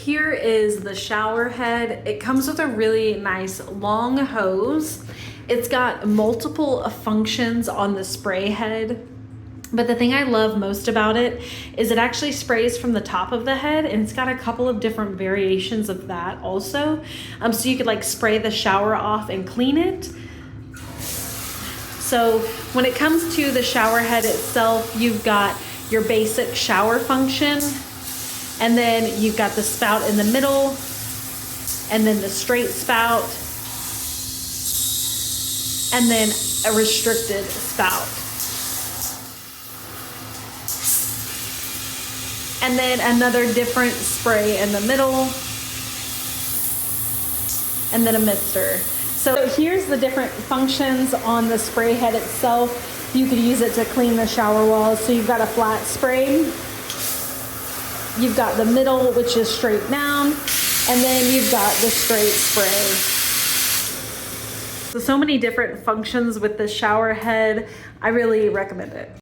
here is the shower head. It comes with a really nice long hose. It's got multiple functions on the spray head. But the thing I love most about it is it actually sprays from the top of the head, and it's got a couple of different variations of that also. So you could like spray the shower off and clean it. So when it comes to the shower head itself, you've got your basic shower function, and then you've got the spout in the middle, and then the straight spout, and then a restricted spout. And then another different spray in the middle, and then a mister. So here's the different functions on the spray head itself. You could use it to clean the shower walls. So you've got a flat spray, you've got the middle, which is straight down, and then you've got the straight spray. So many different functions with the shower head. I really recommend it.